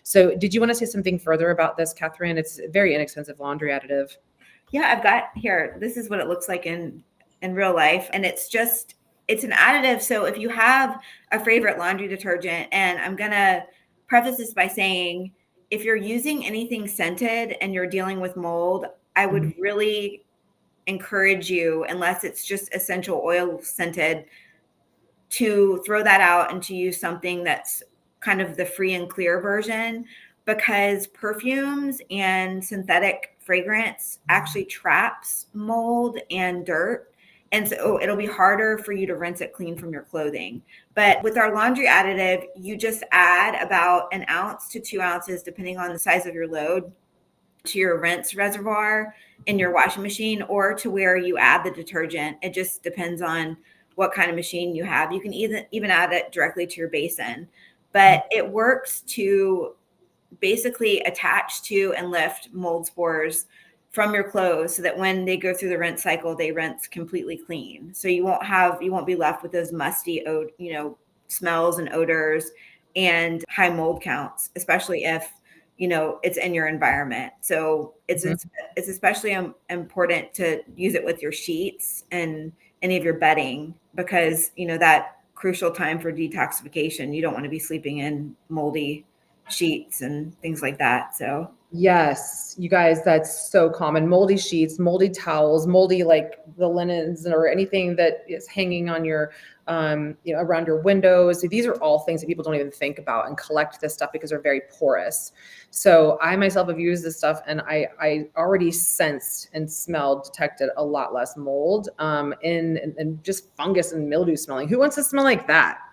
So did you want to say something further about this, Catherine? It's a very inexpensive laundry additive. Yeah, I've got here. This is what it looks like in real life. And it's an additive. So if you have a favorite laundry detergent, and I'm going to preface this by saying, if you're using anything scented and you're dealing with mold, I would really encourage you, unless it's just essential oil scented, to throw that out and to use something that's kind of the free and clear version, because perfumes and synthetic fragrance actually traps mold and dirt. And so it'll be harder for you to rinse it clean from your clothing. But with our laundry additive, you just add about 1 ounce to 2 ounces, depending on the size of your load, to your rinse reservoir in your washing machine, or to where you add the detergent. It just depends on what kind of machine you have. You can even add it directly to your basin, but it works to basically attach to and lift mold spores from your clothes, so that when they go through the rinse cycle, they rinse completely clean. So you won't be left with those musty, smells and odors and high mold counts, especially if, it's in your environment. So it's especially important to use it with your sheets and any of your bedding, because, that crucial time for detoxification, you don't want to be sleeping in moldy sheets and things like that. So yes, you guys, that's so common. Moldy sheets, moldy towels, moldy, like the linens or anything that is hanging on your, around your windows. These are all things that people don't even think about and collect this stuff because they're very porous. So I myself have used this stuff, and I already sensed and detected a lot less mold, and just fungus and mildew smelling. Who wants to smell like that?